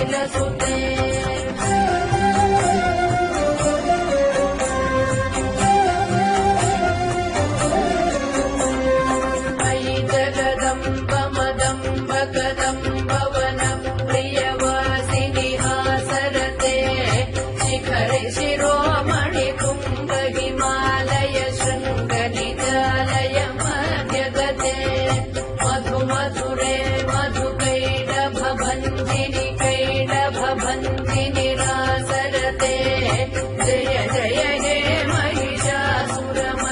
शैलसुते मयि जगदम्ब कदम्बवनं प्रियवासिनि हासरते शिखरे शिरोमणि कुम्भ हिमालय शृङ्गनिजालय मध्यगते मधुमधुरे मधुकैडभभञ्जिनि कैडभभञ्जिनि रासरते जय जय हे महिषासुरमर्दिनि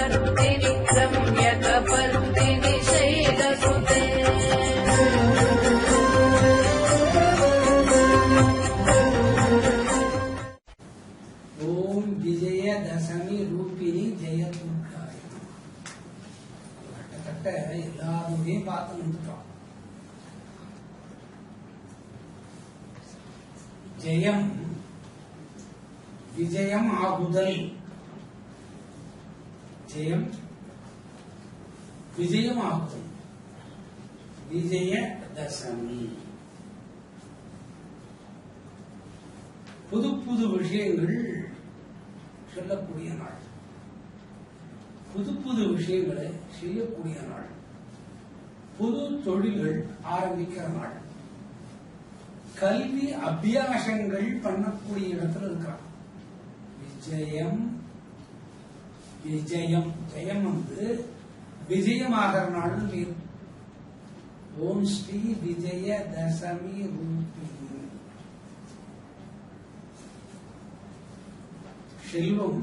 रम्यकपर्दिनि शैलसुते ओम विजयदशमी रूपिणी जय दुर्गाय கிட்டத்தட்ட எல்லாருமே பார்த்து வந்துட்டோம். ஜெயம் விஜயம் ஆகுதல், ஜெயம் விஜயம் ஆகுதல், விஜயதசமி. புது புது விஷயங்கள் சொல்லக்கூடிய நாள், புது புது விஷயங்களை செய்யக்கூடிய நாள், புது தொழில்கள் ஆரம்பிக்கிற நாள், கல்வி அபியாசங்கள் பண்ணக்கூடிய இடத்துல இருக்கிறான். விஜயம் விஜயம் ஜெயம் வந்து விஜயமாகிற நாள். ஓம் ஸ்ரீ விஜய தசமி ரூபிணி. செல்வம்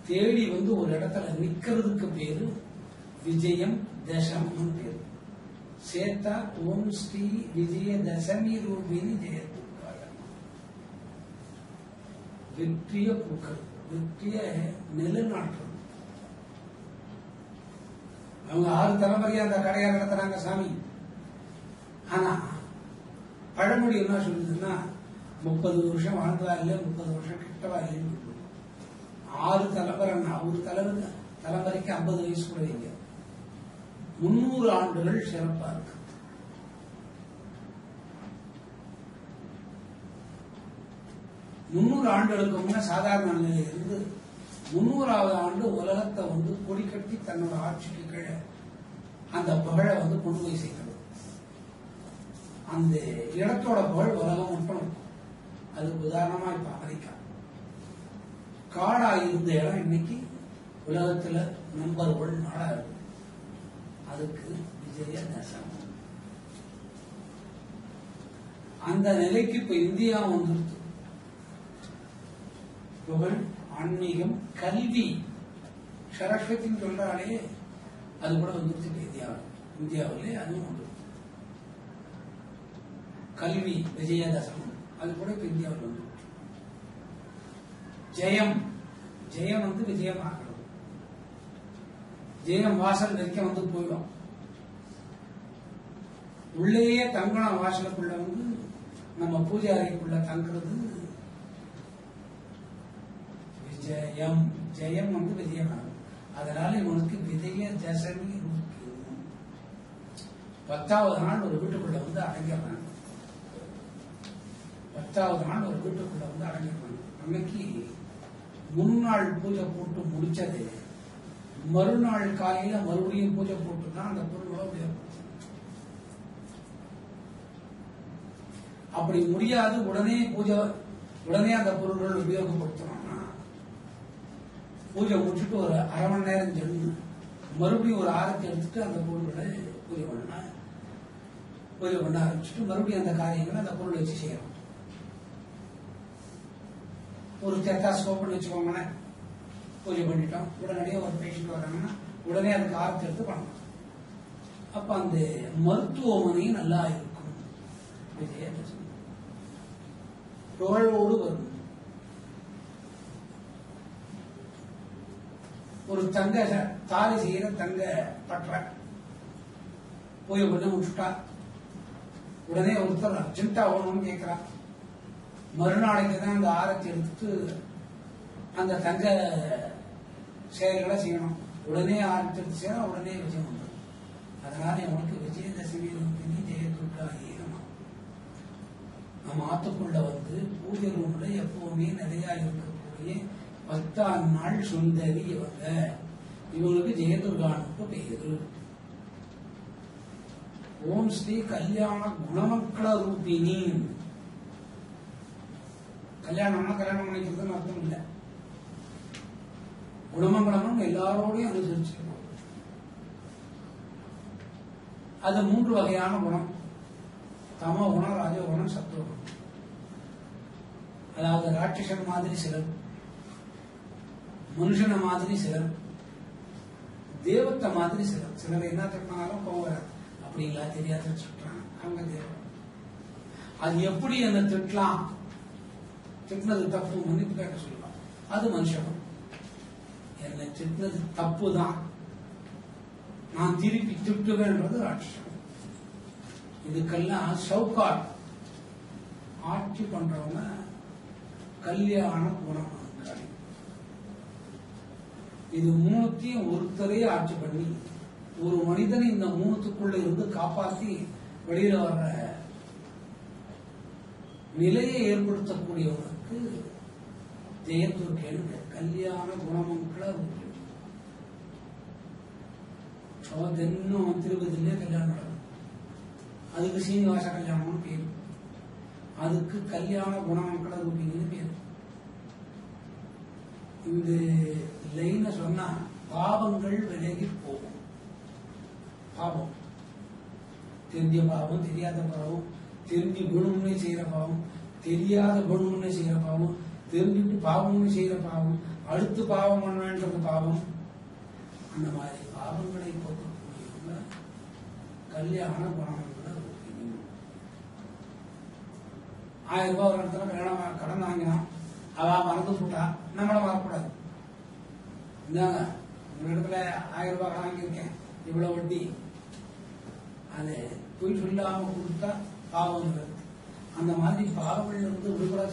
தேடி வந்து ஒரு இடத்துல நிக்கிறதுக்கு பேரு விஜயம் தசமி பேரு. சேர்த்தா ஓம் ஸ்ரீ விஜய தசமி ரூபிணி ஜெயதுர்காய. வெற்றிய பூக்கள், வெற்றிய நிலைநாட்டுறது. அவங்க 6 தலைமுறையா அந்த கடையை நடத்துறாங்க சாமி. ஆனா பழமொழி என்ன சொல்லுதுன்னா 30 வருஷம் வாழ்ந்தா இல்ல, 30 வருஷம் கிட்டவா இல்லைன்னு. 6 தலைமுறைன்னா ஒரு தலைமுறைக்கு 50 வயசு கூட வைங்க. 300 ஆண்டுகள் சிறப்பா இருக்கு. முன்னூறு ஆண்டுகளுக்கு முன்ன சாதாரண நிலையில இருந்து 300வது ஆண்டு உலகத்தை வந்து கொடி கட்டி தன்னோட ஆட்சிக்கு கீழே அந்த புகழை வந்து கொண்டு போய் சேர்க்கிறது. அந்த இடத்தோட புகழ் உலகம் முட்டணும். அதுக்கு உதாரணமா இப்ப அமெரிக்கா காடா இருந்த இடம் இன்னைக்கு உலகத்துல நம்பர் 1 நாடா இருக்கு. அதுக்கு விஜயதசமி. அந்த நிலைக்கு இப்ப இந்தியா வந்துருக்கு. புகழ், ஆன்மீகம், கல்வி, சரஸ்வதின்னு சொல்றாலே அது கூட வந்துருச்சு இந்தியாவிலே. அதுவும் வந்து கல்வி விஜயதசமி அது கூட இப்ப இந்தியாவில் வந்து. ஜெயம் ஜெயம் வந்து விஜயம் ஆகிறது. ஜெயம் வாசல் வைக்க வந்து போயிடும். உள்ளேயே தங்கணும். வாசலுக்குள்ள வந்து நம்ம பூஜை அறைக்குள்ள தங்குறது விஜயம். ஜெயம் வந்து விஜயம் ஆகும். அதனால இவனுக்கு விஜயதசமி. 10வது நாள் ஒரு வீட்டுக்குள்ள வந்து அடங்கிடுறாங்க. 10வது நாள் ஒரு வீட்டுக்குள்ள வந்து அடங்கிடுறாங்க. அன்னைக்கு முன்னாள் பூஜை போட்டு முடிச்சது மறுநாள் காலையில மறுபடியும் பூஜை போட்டுதான் அந்த பொருளை உபயோகப்படுத்தணும். அப்படி முடியாது உடனே அந்த பொருள்கள் உபயோகப்படுத்தணும்னா பூஜை முடிச்சுட்டு ஒரு அரை மணி நேரம் சென்று மறுபடியும் ஒரு ஆரத்தி எடுத்துட்டு அந்த பொருள்களை பூஜை பண்ண ஆரம்பிச்சுட்டு மறுபடியும் அந்த காரியங்களை அந்த பொருளை வச்சு செய்யணும். ஒரு ஸ்டெத்தாஸ்கோப்னு வச்சுக்கோங்களேன், பூஜை பண்ணிட்டோம். உடனடியே ஒரு பேஷண்ட் வராங்கன்னா உடனே அதுக்கு ஆரத்தி எடுத்து பண்ணணும். அப்ப அந்த மருத்துவமனையும் நல்லா இருக்கும். விஜயதசமி புகழோடு வரும். ஒரு தங்க தாலி செய்யற தங்க பற்ற பூஜை பண்ண முடிச்சுட்டா உடனே ஒருத்தர் அர்ஜென்டா ஆகணும்னு கேட்கிறான். மறுநாளைக்கு தான் அந்த ஆரத்தி எடுத்துட்டு அந்த தங்க செயல்களை செய்யணும். உடனே ஆரத்தி எடுத்து செய்யணும், உடனே விஜயம் வந்துடும். அதனால உனக்கு விஜயதசமி ஜெயதுர்காயே நமः. நம்ம ஆத்துக்குள்ள வந்து பூஜை ரூம்ல எப்பவுமே நிறைய இருக்கக்கூடிய 10ஆம் நாள் சுந்தரி இவங்களுக்கு ஜெயதுர்கானுக்கு பெயரு. ஓம் ஸ்ரீ கல்யாண குணமக்கள ரூபிணி. கல்யாணம்னா கல்யாணம் பண்ணிக்கிறதுன்னு அர்த்தம் இல்லை. குணமங்கலமும் எல்லாரோடையும் அனுசரிச்சிருக்கோம். அது 3 வகையான குணம்: தமோ குணம், ராஜகுணம், சத்துவகுணம். அதாவது ராட்சசன் மாதிரி சிலர், மனுஷன மாதிரி சிலர், தேவத்தை மாதிரி சிலர். சிலர் என்ன திட்டினாலும் போகிறார், அப்படிங்களா தெரியாத சொல்றாங்க, அவங்க தேவம். அது எப்படி என்ன திட்டலாம், திட்டினது தப்பு, மன்னிப்பு கேட்க சொல்லலாம், அது மனுஷனும். என்னை திட்டினது தப்பு தான், நான் திருப்பி திட்டுவேன்றது ராட்சசம். இதுக்கெல்லாம் சவுக்கார் ஆட்சி பண்றவங்க கல்யாண குணம். இது 3த்தையும் ஒருத்தரே ஆட்சி பண்ணி ஒரு மனிதனை இந்த 3த்துக்குள்ள இருந்து காப்பாற்றி வெளியில வர்ற நிலையை ஏற்படுத்தக்கூடியவருக்கு ஜெயதுர்கேன்னு கல்யாண குணமங்கள தினம் திருப்பதியிலே கல்யாணம் நடக்கும். அதுக்கு சீனிவாச கல்யாணம்னு பேரு, அதுக்கு கல்யாண குணமங்கள ரூபிணின்னு பேரு. இந்த லைன சொன்னா பாவங்கள் விலகி போகும். பாவம் தெரிஞ்ச பாவம், தெரியாத பாவம், தெரிஞ்சு குணம்னு செய்யற பாவம், தெரியாத குணம்னு செய்யற பாவம், தெரிஞ்சுட்டு பாவம்னு செய்யற பாவம், அடுத்து பாவம் பண்ணவேன்றது பாவம். அந்த மாதிரி பாவங்களை போக்கக்கூடியவங்க கல்யாண குணமங்கள ரூபிணி. 1000 ரூபாய் ஒரு இடத்துல கல்யாணம் கடன் வாங்கினான், அவ மறந்து போட்டா, நம்மள மறக்கூடாது. இந்தாங்க ஒரு இடத்துல 1000 ரூபாய் கடன் வாங்கியிருக்கேன், இவ்வளவு வட்டி, அதை போய் சொல்லாம கொடுத்தா பாவம். அந்த மாதிரி பாவங்கள் இருந்து விடுபட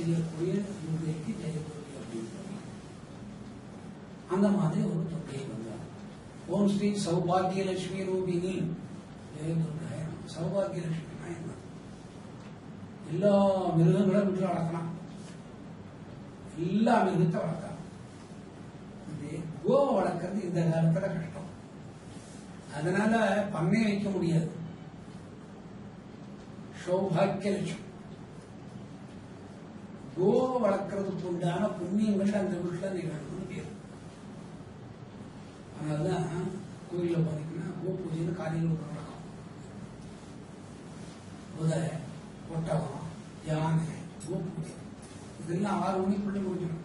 செய்யக்கூடிய துர்க்கைக்கு ஜெயதுர்கை அப்படின்னு அந்த மாதிரி ஒரு துர்க்கை வந்தார். ஓம் ஸ்ரீ சௌபாகியலட்சுமி ரூபிணி ஜெயதுர்கை. சௌபாகியலட்சுமினா என்ன? எல்லா மிருகங்களும் விட்டு வளர்க்கலாம், எல்லா மிருகத்தை வளர்க்கலாம். கோவை வளர்க்கறது இந்த காலத்துல கஷ்டம், அதனால பண்ணை வைக்க முடியாது. சௌபாகியலட்சுமி கோவை வளர்க்கறதுக்கு உண்டான புண்ணியங்கள் அந்த வீட்டுல நிகழ்வுன்னு பேரு. அதனாலதான் கோயில பாத்தீங்கன்னா கோ பூஜைன்னு காலையில் ஒரு நடக்கும். குதிரை, ஒட்டகம், யானை, கோ பூஜை இதெல்லாம் 6 மணிக்குள்ள முடிஞ்சிடும்.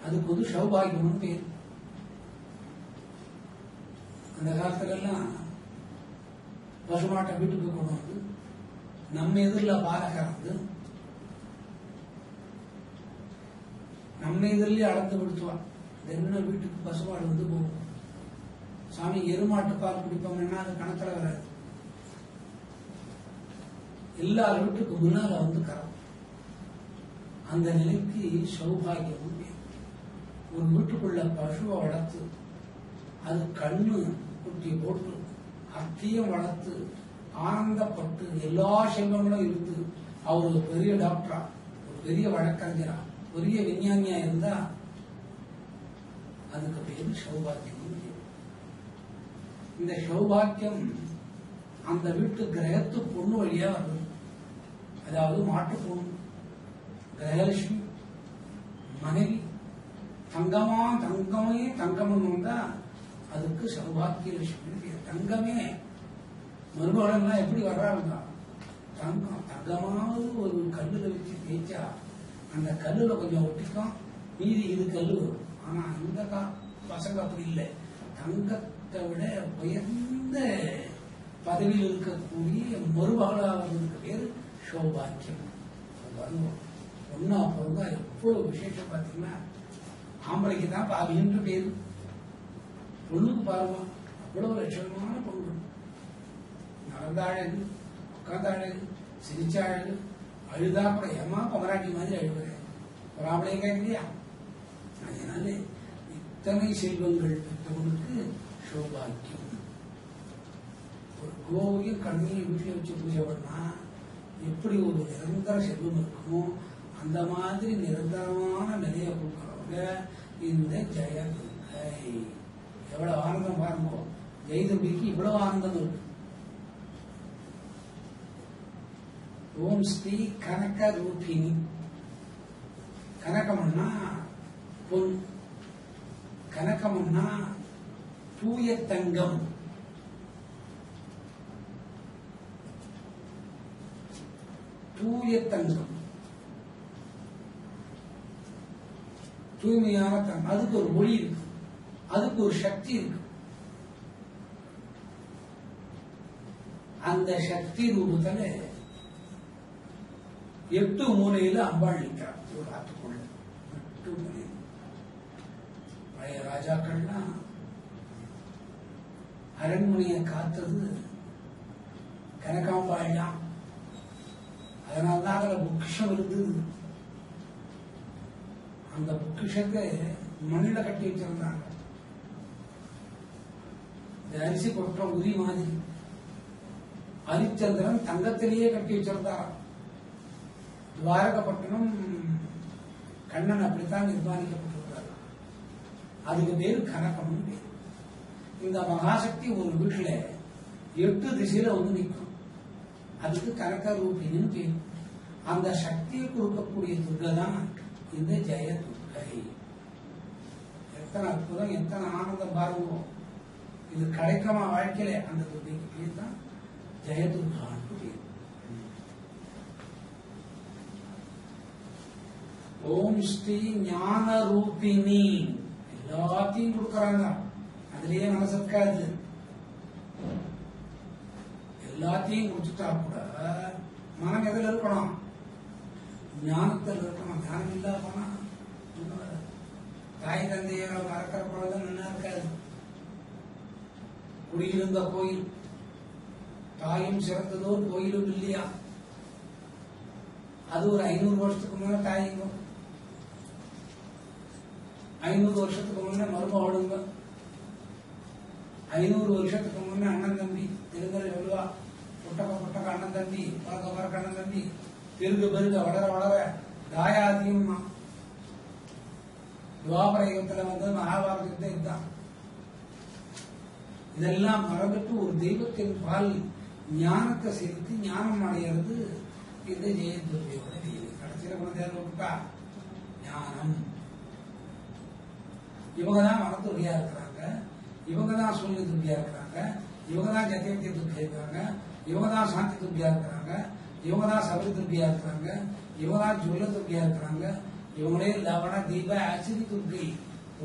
அதுக்கு வந்து சௌபாகியம்னு பேர். அந்த காலத்துல எல்லாம் பசுமாட்டை வீட்டுக்கு கொண்டு வந்து நம்ம எதிரில் பாலை கறந்து நம்ம எதிரிலே அளந்து விடுத்துவான். என்ன வீட்டுக்கு பசுமாடு வந்து போகும், சாமி எருமாட்டு பால் குடிப்போம்னா அது கணக்கில் வராது. எல்லார் வீட்டுக்கு முன்னால வந்து கறக்கும். அந்த நிலைக்கு சௌபாகியம். ஒரு வீட்டுக்குள்ள பசுவை வளர்த்து அது கண்ணு குட்டி போட்டு அத்தையும் வளர்த்து ஆனந்தப்பட்டு எல்லா செல்வங்களும் இருந்து அவர் ஒரு பெரிய டாக்டரா, ஒரு பெரிய வழக்கறிஞரா, பெரிய விஞ்ஞானியா இருந்தா அதுக்கு பேரு சௌபாகியம். இந்த சௌபாகியம் அந்த வீட்டு கிரகத்து பொண்ணு வழியா வருது. அதாவது மாட்டு பொண்ணு, கிரகலட்சுமி, மனைவி, தங்கமே தங்கம்னு வந்தா அதுக்கு சௌபாகியலட்சுமி. தங்கமே மருமகளெல்லாம் எப்படி வர்றாங்க, தங்கமாவது ஒரு கல்லுல வச்சு தேய்ச்சா அந்த கல்லுல கொஞ்சம் ஒட்டிக்கும், மீதி இது கல்லு வரும். ஆனா இந்த பசங்க அப்படி இல்லை, தங்கத்தை விட உயர்ந்த பதவியில் இருக்கக்கூடிய மருமகளாவதுக்கு பேரு சௌபாக்கியம். ஒன்னா பிறந்தா எவ்வளவு விசேஷம் பார்த்தீங்கன்னா, ஆம்பளைக்கு தான் பாவின்னு பேரு, பொண்ணுக்கு பாருமா அவ்வளவு லட்சணமான பொண்ணு. நடந்த அழகு, உட்கார்ந்த அழகு, சிரிச்ச அழகு, அழுதா கூட ஏமா பொமராட்டி மாதிரி அழுகுறேன், ஒரு ஆம்பளையும் கேட்கலையா? அதனால இத்தனை செல்வங்கள் பெற்றவனுக்கு சௌபாக்கியம். ஒரு கோவையும் கண்ணையும் வீட்டில் வச்சு பூஜை பண்ணா எப்படி ஒரு நிரந்தர செல்வம் இருக்குமோ அந்த மாதிரி நிரந்தரமான நிலையை கொடுக்கிறவங்க இந்த ஜெயதுர்கை. எவ்வளவு ஆனந்தம் பாருங்க, ஜெயதுர்கைக்கு இவ்வளவு ஆனந்தம் இருக்கு. ஓம் ஸ்ரீ கனக ரூபிணி. கனகம்னா பொன், கனகம்னா தூய தங்கம். தூய தங்கம், தூய்மையான தங்கம். அதுக்கு ஒரு ஒளி இருக்கு, அதுக்கு ஒரு சக்தி இருக்கு. அந்த சக்தி ரூபத்துல 8 மூலையில அம்பாள் நிற்கிறார். ஒரு ஆத்துக்குள்ள 8 மூலையில். பழைய ராஜாக்கள்லாம் அரண்மனையை காத்தது கனகாம்பாள் தான். அதனால்தான் அதுல பொக்கிஷம் இருந்தது. அந்த பொக்கிஷத்தை மண்ணில கட்டி வச்சிருந்தாங்க. இந்த அரிசி கொட்டுற உரி மாதிரி ஹரிச்சந்திரன் தங்கத்திலேயே கட்டி வச்சிருந்தாராம். துவாரகப்பட்டினம் கண்ணன் அப்படித்தான் நிர்மாணிக்கப்பட்டிருந்தார். அதுக்கு பேரு கனகம்னு பேரு. இந்த மகாசக்தி ஒரு வீட்டுல 8 திசையில வந்து நிற்கும். அதுக்கு கனக ரூபிணின்னு பேரு. அந்த சக்தியை கொடுக்கக்கூடிய துர்கை தான் இந்த ஜெயதுர்கை. எத்தனை அற்புதம், எத்தனை ஆனந்தம் பாருங்க. இது கிடைக்குமா வாழ்க்கையில? அந்த துர்கைக்கு பேர் தான் ஜெயதுர்கான்னு பேர். ஓம் ஸ்ரீ ஞான ரூபிணி. எல்லாத்தையும் கொடுக்கறாங்க, அதுலயே மனசு இருக்காது. எல்லாத்தையும் கொடுத்துட்டா கூட மனம் எதில் இருக்கணும்? ஞானத்தில் இருக்கணும். ஞானம் இல்லாம தாய் தந்தைய மறக்கிற குழந்தை நல்லா இருக்காது. குடியிருந்த கோயில், தாயும் சிறந்ததோ கோயிலும் இல்லையா? அது ஒரு 500 வருஷத்துக்கு முன்ன தாயுங்க, 500 வருஷத்துக்கு முன்ன மருமகளுங்க, 500 வருஷத்துக்கு முன்ன அண்ணன் தம்பி. தெலுங்கல் சொல்லுவா, புட்டக்க அண்ணன் தம்பி, பறக்க அண்ணன் தம்பி, பெருக வளர வளர தாயாதியும். துவாபர யுகத்துல வந்து மகாபாரதத்தை இதுதான். இதெல்லாம் மறந்துட்டு ஒரு தெய்வத்தின் பால் ஞானத்தை செலுத்தி ஞானம் அடையிறது இந்த ஜெயதுர்கையோட லீலை. கடைசியில குழந்தையார் விட்டா ஞானம். இவங்கதான் மனத்துர்கையா இருக்கிறாங்க, இவங்கதான் சூழ்நிலை துர்கையா இருக்கிறாங்க, இவங்கதான் ஜெயந்தி துர்கை இருக்கிறாங்க, இவங்கதான் சாந்தி துர்கையா இருக்கிறாங்க, இவங்கதான் சபரி துர்கையா இருக்கிறாங்க, இவங்கதான் ஜுவல்ல துர்கையா இருக்கிறாங்க. இவங்களே லவண தீப ஆசிரி துர்கை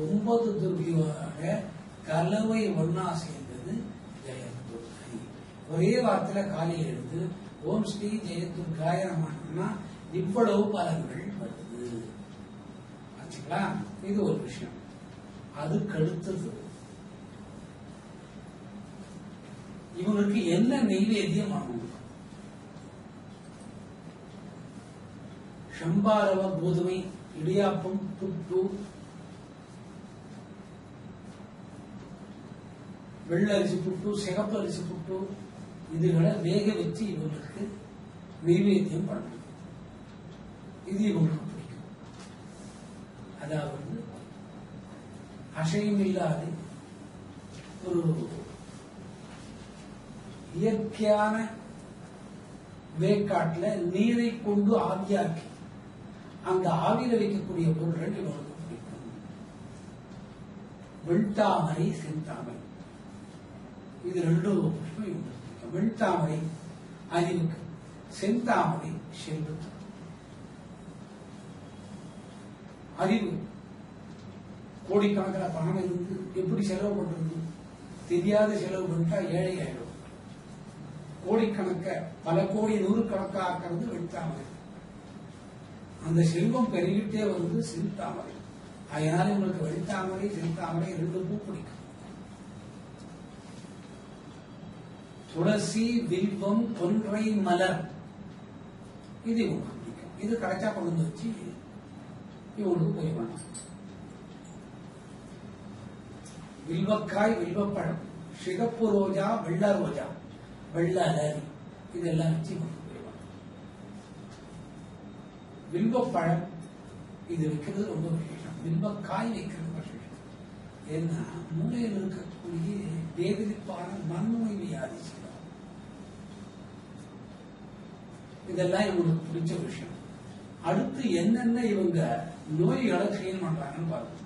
9 துர்கையோட கலவை ஒன்னா சேர்ந்தது ஜெயதுர்கை. ஒரே வார்த்தையில காலையில் எடுத்து ஓம் ஸ்ரீ ஜெயதுர்காய நமன்னா இவ்வளவு பலன்கள் வருது. ஆச்சுங்களா? இது ஒரு விஷயம். அதுக்கு அடுத்தது இவங்களுக்கு என்ன நெய்வேத்தியம் ஆகும்? சம்பாரவ கோதுமை, இடியாப்பம், புட்டு, வெள்ளை அரிசி புட்டு, சிகப்பு அரிசி புட்டு, இதுகளை வேக வச்சு இவங்களுக்கு நெய்வேத்தியம் பண்ணணும். இது இவங்களுக்கு பிடிக்கும். அதாவது அசையும் இல்லாத ஒரு இயற்கையான வேக்காட்டுல நீரை கொண்டு ஆவியாக்கி அந்த ஆவியில வைக்கக்கூடிய பொருட்கள் இவங்களுக்கு பிடிக்கும். வெண்தாமரை, செந்தாமரை, இது 2 புஷ்பம் இவங்களுக்கு பிடிக்கும். வெண்தாமரை அறிவுக்கு, செந்தாமரை செல்வத்துக்கு. அறிவு கோடிக்கணக்கில் பணம் இருந்து எப்படி செலவு பண்றது தெரியாத செலவு பண்ணிட்டா ஏழை ஆயிடும். கோடிக்கணக்க பல கோடி 100 கணக்கா ஆக்கிறது வெண்தாமரை. அந்த செல்வம் பெருகிட்டே வருது செந்தாமரை. அதனால உங்களுக்கு வெண்தாமரை, செந்தாமரை 2 பூ பிடிக்கும். துளசி, வில்வம், கொன்றை மலர் இது இவங்களுக்கு பிடிக்கும். இது கிடைச்சா கொண்டு வச்சு இவங்களுக்கு போய் வேணும். வில்வக்காய், வில்வப்பழம், சிகப்பு ரோஜா, வெள்ள ரோஜா, வெள்ள அலரி இதெல்லாம் வச்சு கொண்டு போயிடுவாங்க. வில்வப்பழம் இது வைக்கிறது ரொம்ப விசேஷம். வில்வக்காய் வைக்கிறது விசேஷம். ஏன்னா மூலையில் இருக்கக்கூடிய வேதிப்பான மண்நோய் வியாதி செய்யும். இதெல்லாம் இவங்களுக்கு பிடிச்ச விஷயம். அடுத்து என்னென்ன இவங்க நோய்களை கிளீன் பண்றாங்கன்னு பாருங்க.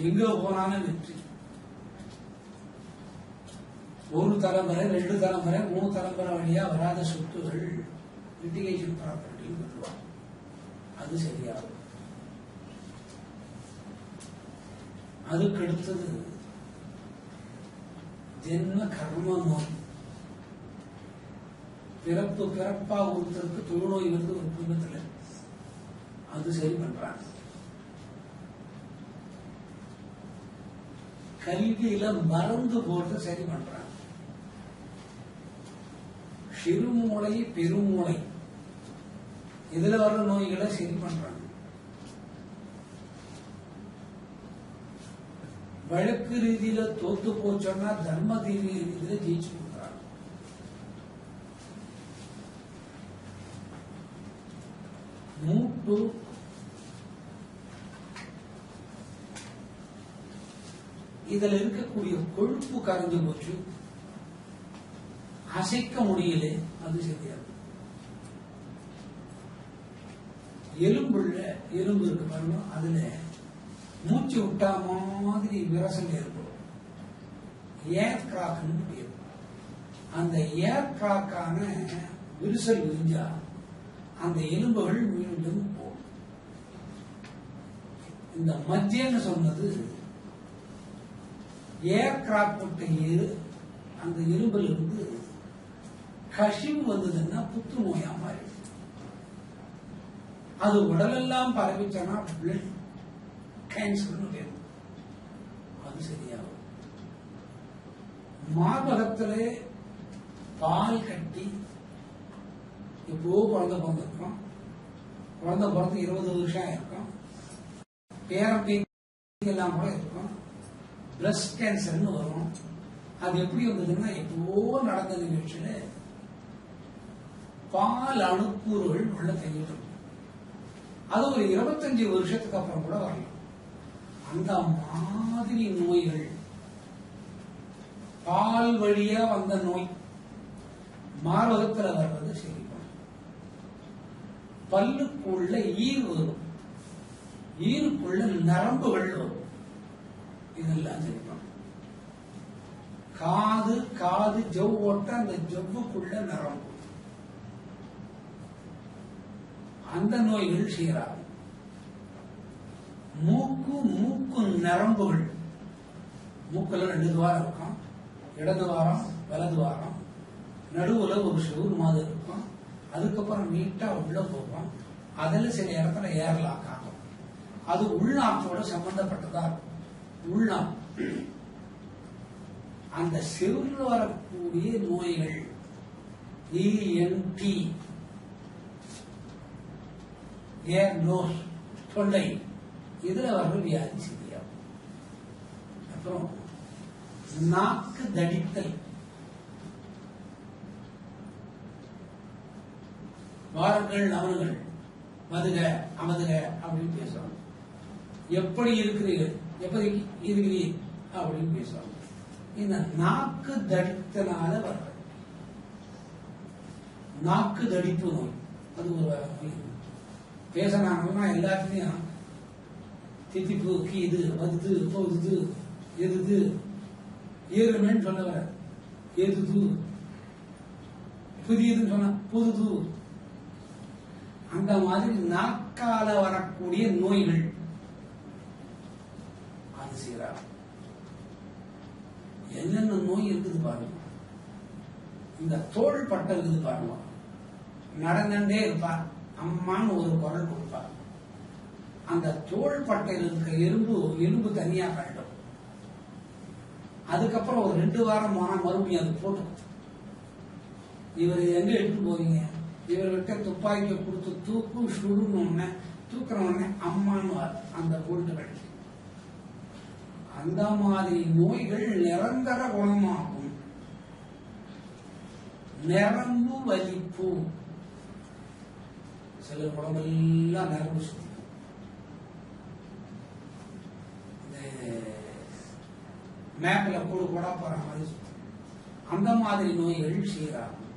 எங்க போனாலும் வெற்றி. ஒரு தலைமுறை 2 தலைமுறை 3 தலைமுறை வழியா வராத சொத்துகள் லிட்டிகேஷன் ப்ராப்பர்ட்டி வருவாங்க. அது சரியாகும். அதுக்கு அடுத்தது ஜென்ம கர்ம நோய். பிறப்பா ஒருத்தருக்கு தொழுநோய் வந்து ஒரு குடும்பத்தில் அது சரி பண்றாங்க. கல்வியில மறந்து போட்டு சரி பண்றாங்க. சிறுமூளை பெருமூளை இதுல வர்ற நோய்களை சரி பண்றாங்க. வழக்கு ரீதியில தோத்து போச்சோன்னா தர்ம ரீதியில ஜெயிச்சு கொடுக்குறாங்க. மூட்டு இதுல இருக்கக்கூடிய கொழுப்பு கரைஞ்சு போச்சு, அசைக்க முடியல, அது சரியாது. எலும்புள்ள எலும்பு இருக்கு பாருங்க, அதுல மூச்சு விட்டா மாதிரி விரசல் ஏற்படும். ஏர் கிராக்னு பேர். அந்த ஏர் கிராக்கான விரிசல் விரிஞ்சா அந்த எலும்புகள் மீண்டும் போகும். இந்த மத்தியன்னு சொன்னது ஏர் கிராக் போட்ட அந்த எலும்புல இருந்து கசிவு வந்ததுன்னா புற்றுநோயா மாறிடும். அது உடலெல்லாம் பரவிச்சனா பிளட் கேன்சர்னு பேர். அது சரியாகும். மார்பகத்திலே பால் கட்டி இப்போ குழந்தை பிறந்திருக்கோம், குழந்தை பிறந்து 20 வருஷம் ஆயிருக்கும், பேரம்பேத்தி எல்லாம் கூட இருக்கும், பிரஸ்ட் கேன்சர்னு வரும். அது எப்படி வந்ததுன்னா எப்போ நடந்த நிகழ்ச்சியில பால் அணுக்கூறுகள் உள்ள தங்கிட்டு இருக்கும். அது ஒரு 25 வருஷத்துக்கு அப்புறம் கூட வரலாம். அந்த மாதிரி நோய்கள் பால் வழியா வந்த நோய் மார்பகத்தில் வர்றது சரி. பல்லுக்குள்ள ஈர் வரும், ஈருக்குள்ள நரம்புகள் வரும், இதெல்லாம் சரி. காது ஜவ் ஓட்ட அந்த ஜவ்வுக்குள்ள நரம்பு, அந்த நோய்கள் சீராகும். மூக்கு நரம்புகள், மூக்குல 2 துவாரம் இருக்கும், இடது வாரம் வலது வாரம், நடுவுல ஒரு சுவர் மாதிரி இருக்கும், அதுக்கப்புறம் நீட்டா உள்ள போகும். அதுல சில இடத்துல ஏர்லாக் ஆகும். அது உள்நாக்கோட சம்பந்தப்பட்டதா இருக்கும். உள்நாக்கு அந்த செவுல வரக்கூடிய நோய்கள் ENT, ஏர் நோஸ் தொண்டை, இதுல வர்ற வியாதி சரியாகும். அப்புறம் நாக்கு தடித்தல், வாரங்கள் அவன்கள் மதுக அமதுக அப்படின்னு பேசுவாங்க. எப்படி இருக்கிறீர்கள், எப்படி இருக்கிறீர் அப்படின்னு பேசுவாங்க. இந்த நாக்கு தடித்தனால வர்ற நாக்கு தடிப்பு நோய், அது ஒரு பேசினாங்கன்னா எல்லாத்துலயும் தித்திப்பு கீது வதுது போதுது எதுது ஏறுமேன்னு சொல்ல வர, எதுது புதியதுன்னு சொன்ன புதுது, அந்த மாதிரி நாக்கால வரக்கூடிய நோய்கள் அது சீரா. என்னென்ன நோய் இருக்குது பாருங்க. இந்த தோள் பட்டை இருக்குது பாருங்க, நடந்தே இருப்பார், அம்மான்னு ஒரு குரல் கொடுப்பார். அந்த தோள் பட்டையில் இருக்க எலும்பு தனியா கட்டும். அதுக்கப்புறம் ஒரு 2 வாரம் போனா மறுபடியும் அது போட்டு, இவர் எங்க எடுத்து போறீங்க, இவர்கிட்ட துப்பாக்கியை கொடுத்து தூக்கு சுடுன்னு தூக்குற உடனே அம்மான்னு அந்த குண்டுகள். அந்த மாதிரி நோய்கள் நிரந்தர குணமாகும். நரம்பு வலிப்பு, சில உடம்பெல்லாம் நரம்பு சுத்தி மேப்ல கூடு கூட போற மாதிரி சுத்தி, அந்த மாதிரி நோய்கள் சீராகும்.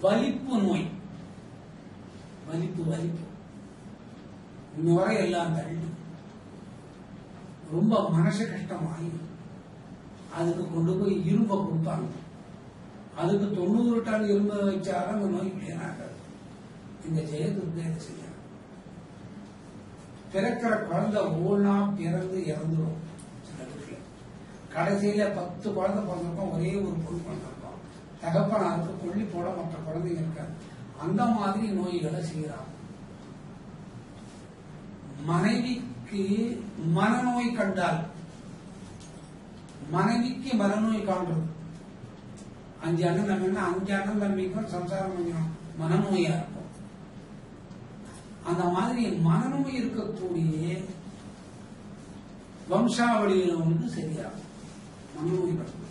வலிப்பு நோய், வலிப்பு நுரையெல்லாம் தள்ளி ரொம்ப மனசு கஷ்டமாயி அதுக்கு கொண்டு போய் இரும்ப கொடுப்பாங்க. அதுக்கு 90 டன் இரும்ப வச்சாலும் அந்த நோய் கிளியர் ஆகாது. இந்த ஜெயதுர்கா இதை செய்ய, பிறக்கிற குழந்தை ஒவ்வொன்னா பிறந்து இறந்துடும். சில வீட்டுல கடைசியில 10 குழந்தை பிறந்திருக்கோம், ஒரே ஒரு பொண்ணு பிறந்திருக்கோம். தகப்பனாருக்கு கொல்லி போட மற்ற குழந்தைங்க இருக்காது. அந்த மாதிரி நோய்களை செய்யறாங்க. மனைவிக்கு மனநோய் கண்டால், மனைவிக்கு மனநோய் காண்றது, 5 அண்ணன் தம்பின்னா 5 அண்ணன் தம்பிக்கும் சம்சாரம் கொஞ்சம் மனநோயா இருக்கும். அந்த மாதிரி மனநோய் இருக்கக்கூடிய வம்சாவளியில வந்து சரியாகும் மனநோய் வருது.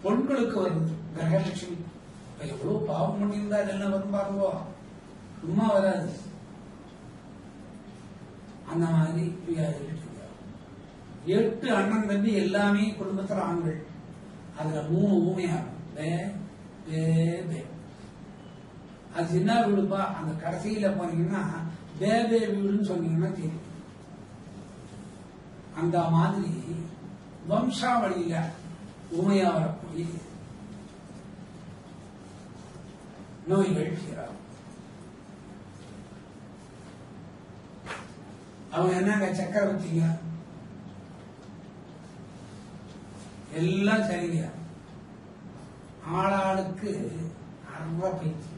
பொண்களுக்கு வருது கிரகலட்சுமி. எவ்வளவு பாவம் பண்ணியிருந்தா என்ன வரும் பாருங்கோ, சும்மா வராது. அந்த மாதிரி 8 அண்ணன் தம்பி எல்லாமே குடும்பத்துல ஆண்கள், அதுல 3 ஊமையா அது சின்ன வீடுப்பா. அந்த கடைசியில போனீங்கன்னா பேபே வீடுன்னு சொன்னீங்கன்னா தெரியும். அந்த மாதிரி வம்சாவளியில ஊமையா வரக்கூடிய நோய்கள் சீராகும். அவங்க என்னங்க சக்கரவர்த்திங்க எல்லாம் சரிங்க, ஆளாளுக்கு அரை பைத்தியம்.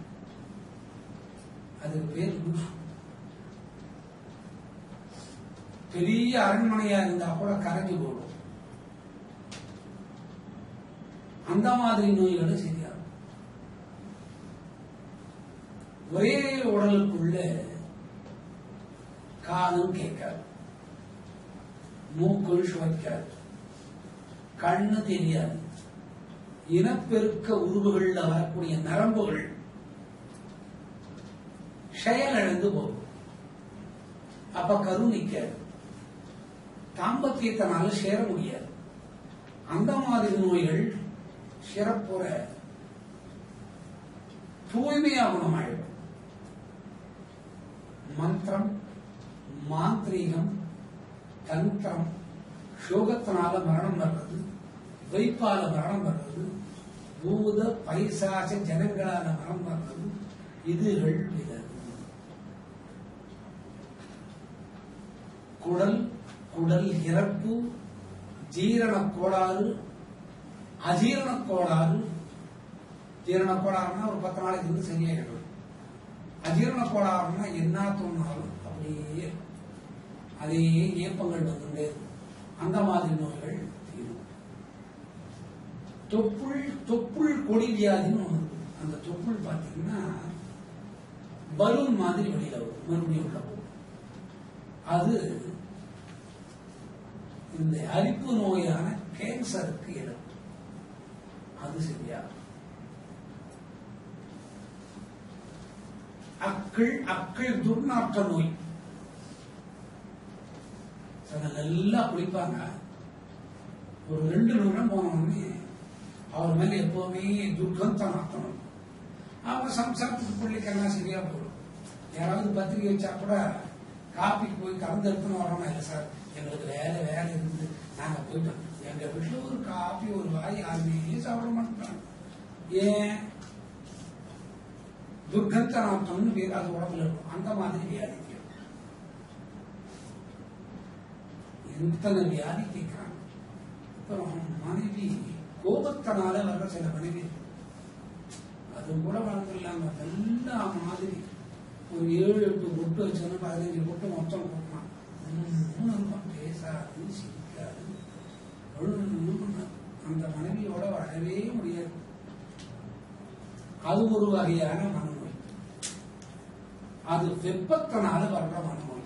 அதுக்கு பேர் தூஷம். பெரிய அரண்மனையா இருந்தா கூட கரைஞ்சு போடும். அந்த மாதிரி நோய்களும் சரியாகும். ஒரே உடலுக்குள்ள காதும் கேட்காது, மூக்கு சுவைக்காது, கண்ணு தெரியாது. இனப்பெருக்க உருவுகள்ல வரக்கூடிய நரம்புகள் செயலிழந்து போகும். அப்ப கரு நிற்காது, தாம்பத்தியத்தினால சேர முடியாது. அந்த மாதிரி நோய்கள் சிறப்புற தூய்மையா குணமாயிடும். மந்திரம், மாந்திரீகம், தந்திரம், சோகத்தினால மரணம் வர்றது, வைப்பால மரணம் வர்றது, பூத பைசாச ஜனங்களால மரணம் வர்றது, இதுகள் விலகும். குடல் இறப்பு, ஜீரண கோளாறு, அஜீரண கோளாறு. ஜீரண கோளாறுனா ஒரு 10 நாளைக்கு இருந்து சரியாயிடும். அஜீரண கோளாறுனா என்ன தோணாலும் அப்படியே அதே ஏப்பங்கள் வந்து அந்த மாதிரி நோய்கள் தீரும். தொப்புள் கொடி வியாதின்னு ஒண்ணு. அந்த தொப்புள் பாத்தீங்கன்னா பலூன் மாதிரி வெளியில வரும், மறுபடியும் உள்ள போகும். அது இந்த அரிப்பு நோயான கேன்சருக்கு இடம். அது சரியா. அக்கள் துர்நாற்ற நோய். நல்லா குளிப்பாங்க, ஒரு 2 நிமிடம் போன உடனே அவர் மேல எப்பவுமே துர்கந்தம் நாத்தணும். அவங்க சம்சாரத்துக்கு பிள்ளைக்கெல்லாம் சரியா போடும். யாராவது பத்திரிகை வச்சா கூட காப்பிக்கு போய் கலந்து எடுத்துன்னு வரோம். இல்லை சார், எங்களுக்கு வேலை இருந்து நாங்க போயிட்டோம். எங்க வீட்டுல ஒரு காப்பி ஒரு வாய் யாருமே சாப்பிட மாட்டோம். ஏன்? துர்கந்த நாத்தம்னு பேர் அது உடம்புல இருக்கும். அந்த மாதிரி வியாதி எத்தனை வியாதி கேட்கிறாங்க. அப்புறம் மனைவி கோபத்தினால வர்ற சில மனைவி அது கூட வளர்ந்துடலாங்க. எல்லா மாதிரி ஒரு 7-8 பொட்டு வச்சோன்னா 15 பொட்டு மொத்தம் போட்டான். பேசாது, சிரிக்காது, அந்த மனைவியோட வாழவே முடியாது. அது ஒரு வகையான மனநோய். அது வெப்பத்தினால வர்ற மனநோய்.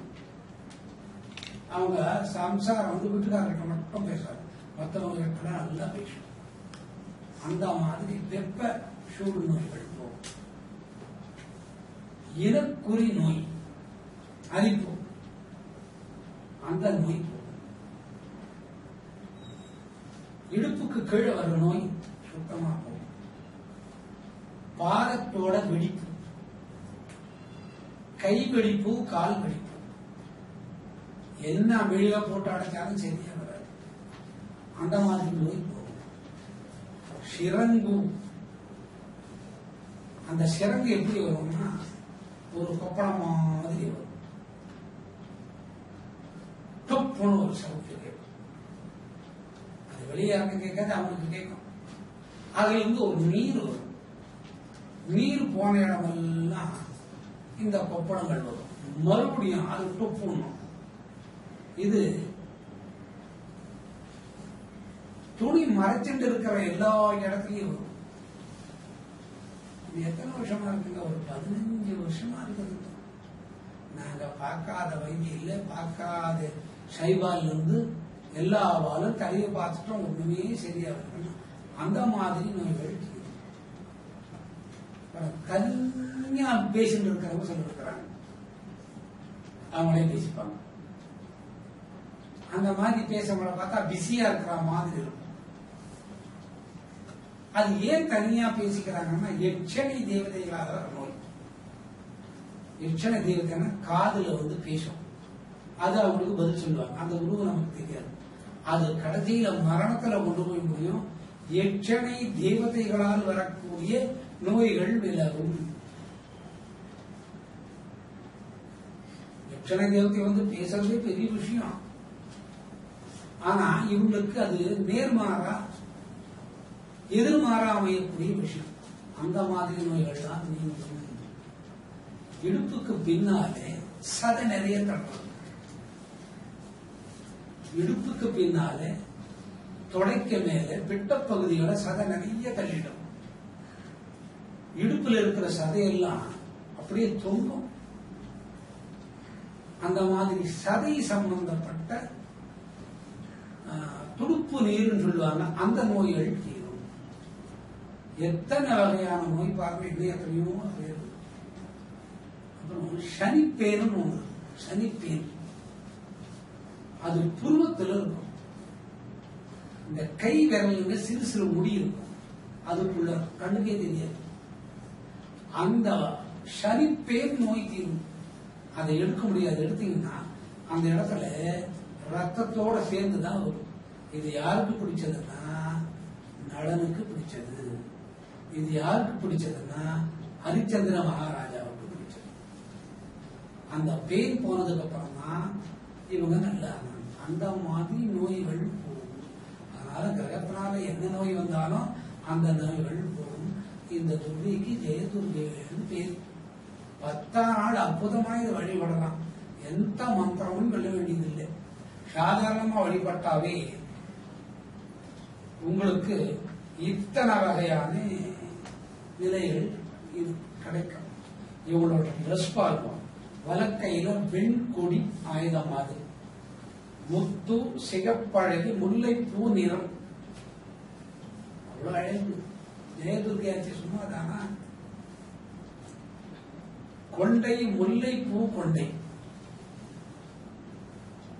அவங்க சம்சாரம் வீட்டுக்காரர்கிட்ட மட்டும் பேசுவாங்க, மற்றவங்க கிட்ட நல்லா பேசும். அந்த மாதிரி வெப்ப சூடு நோய்கள் போகும். இனக்குறி நோய் அரிப்பு, அந்த நோய் போகும். இடுப்புக்கு கீழே வர்ற நோய் சுத்தமா போகும். பாதத்தோட வெடிப்பு, கை வெடிப்பு, கால் வெடிப்பு, என்ன வெளியில போட்டு அடைச்சாலும் சரியா வராது. அந்த மாதிரி நோய் போகும். சிரங்கு, அந்த சிரங்கு எப்படி வரும்னா ஒரு கொப்பளம் மாதிரி வரும். டொப்புன்னு ஒரு சவுண்ட் கேட்கும். அது வெளியாக கேட்காது, அவனுக்கு கேட்கும். அதுல இருந்து ஒரு நீர் வரும். நீர் போன இடமெல்லாம் இந்த கொப்பளங்கள் வரும். மறுபடியும் அது டொப்புணும். இது துணி மறைச்சுட்டு இருக்கிற எல்லா இடத்துலயும் வரும். இது எத்தனை வருஷமா இருக்குங்க? ஒரு 15 வருஷமா இருக்குது. நாங்க பார்க்காத வைத்தியில, பார்க்காத சைவால் இருந்து எல்லா வாழும் தலையை பார்த்துட்டோம், ஒண்ணுமே சரியா இருக்கணும். அந்த மாதிரி நோய்கள் தனியா பேசிட்டு இருக்கிறவங்க சொல்லிருக்கிறாங்க, அவங்களே பேசிப்பாங்க. அந்த மாதிரி பேசவங்களை பார்த்தா பிஸியா இருக்கிற மாதிரி இருக்கும். அது ஏன் தனியா பேசிக்கிறாங்கன்னா, யட்சணை தேவதைகளாக வர நோய். யட்சணை தேவதைன்னா காதுல பேசும், அது அவங்களுக்கு பதில் சொல்லுவாங்க. அந்த உருவம் நமக்கு தெரியாது. அது கடைசியில மரணத்துல கொண்டு போய் முடியும். யட்சணை தேவதைகளால் வரக்கூடிய நோய்கள் விலகும். யட்சணை தேவதை பேசுறதே பெரிய விஷயம். ஆனா இவங்களுக்கு அது நேர்மாறா எதிர்மாறா அமையக்கூடிய விஷயம். அந்த மாதிரி நோய்கள் தான் நீங்க இடுப்புக்கு பின்னாலே சதை நிறைய தட்டுறது. இடுப்புக்கு பின்னாலே தொடைக்க மேல பிட்ட பகுதிகளை சதை நிறைய தள்ளிடும். இடுப்புல இருக்கிற சதையெல்லாம் அப்படியே தொங்கும். அந்த மாதிரி சதை சம்பந்தப்பட்ட துடுப்பு நீர்னு சொல்லுவாங்க, அந்த நோய்கள் தீரும். எத்தனை வகையான நோய் பாருங்க, இன்னும் எத்தனையோ பேர். அப்புறம் சனிப்பேனும் ஒன்று. சனிப்பேன் அது புருவத்தில் இருக்கும். இந்த கை விரலுங்க சிறு சிறு முடி இருக்கும், அதுக்குள்ள கண்ணுக்கே தெரியாது. அந்த சனிப்பேன் நோய் தீரும். அதை எடுக்க முடியாது. எடுத்தீங்கன்னா அந்த இடத்துல ரத்தத்தோட சேர்ந்துதான் வரும். இது யாருக்கு பிடிச்சதுன்னா நளனுக்கு பிடிச்சது. இது யாருக்கு பிடிச்சதுன்னா ஹரிச்சந்திர மகாராஜாவுக்கு பிடிச்சது. அந்த பேன் போனதுக்கு அப்புறம் தான் இவங்க நல்லா அந்த மாதிரி நோய்கள் போகும். அதனால கிரகத்தினால என்ன நோய் வந்தாலும் அந்த நோய்கள் போகும். இந்த துர்கைக்கு ஜெயதுர்கைன்னு பேர். 10 நாள் அற்புதமா இதை வழிபடலாம். எந்த மந்திரமும் வெல்ல வேண்டியதில்லை. சாதாரணமா வழிபட்டாவே உங்களுக்கு இத்தனை வகையான நிலைகள் இது கிடைக்கும். இவங்களோட ட்ரெஸ் பார்ப்போம். வலக்கையில வெண்கொடி ஆயுதம் மாதிரி, முத்து சிகப்பழகி முல்லைப்பூ நிறம். அவ்வளவு அழகு. ஜெயதுர்கையாச்சு சும்மா தானா? கொண்டை முல்லைப்பூ கொண்டை.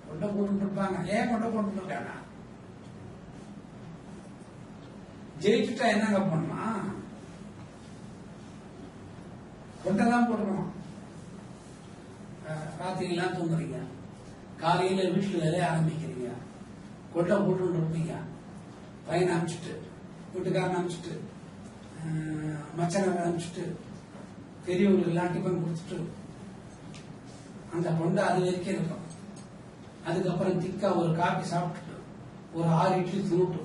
கொண்டை போட்டு இருப்பாங்க. ஏன் கொண்டை போட்டு இருக்காங்க? ஜெயிச்சுட்டா என்னங்க பண்ணா? கொண்டைதான் போட்டுக்கணும். ராத்திரிலாம் தூங்குறீங்க, காலையில வீட்டுல வேலையை ஆரம்பிக்கிறீங்க, கொண்டை போட்டு இருப்பீங்க. பையனை அனுப்பிச்சுட்டு, வீட்டுக்காரன் அனுப்பிச்சுட்டு, மச்சனை அனுப்பிச்சுட்டு, பெரியவங்களுக்கு எல்லாம் டிஃபன் கொடுத்துட்டு அந்த கொண்டை அது வரைக்கும் இருக்கும். அதுக்கப்புறம் திக்கா ஒரு காபி சாப்பிட்டுட்டு ஒரு 6 இட்லி தின்னுட்டு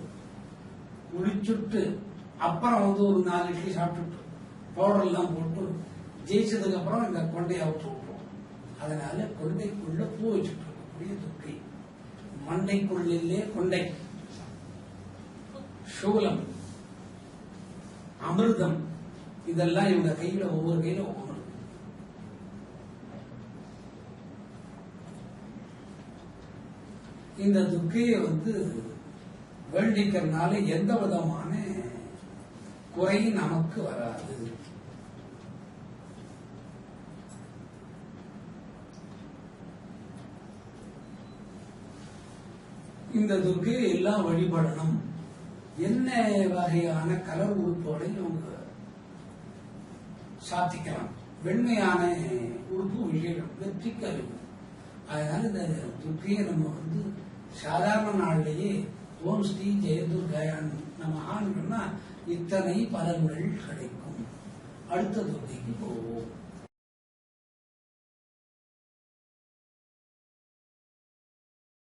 குளிச்சுட்டு அப்புறம் ஒரு 4 இட்லி சாப்பிட்டுட்டு பவுடர் எல்லாம் போட்டு ஜெயிச்சதுக்கு அப்புறம் இந்த கொண்டையை அவுத்து விட்டுருவோம். அதனால கொண்டைக்குள்ள பூ வச்சுட்டு இருக்கக்கூடிய துர்க்கை. மண்டைக்குள்ளிலே கொண்டை, சூலம், அமிர்தம், இதெல்லாம் இவங்க கையில ஒவ்வொரு கையில ஒவ்வொரு. இந்த துர்க்கையை வேண்டிக்கிறதுனால எந்த விதமான குறையும் நமக்கு வராது. இந்த துர்க்கையை எல்லாம் வழிபடணும். என்ன வகையான கலர் உடுப்போட அவங்க சாத்திக்கலாம். வெண்மையான உடுப்பு விஷயம் வெற்றிக்கு அறிவு. அதனால இந்த துர்க்கையை நம்ம சாதாரண நாள்லயே ஓம் ஸ்ரீ ஜெயதுர்காயான் நமஹான்னு இத்தனை பலன்கள் கிடைக்கும். அடுத்த துர்க்கைக்கு போவோம்.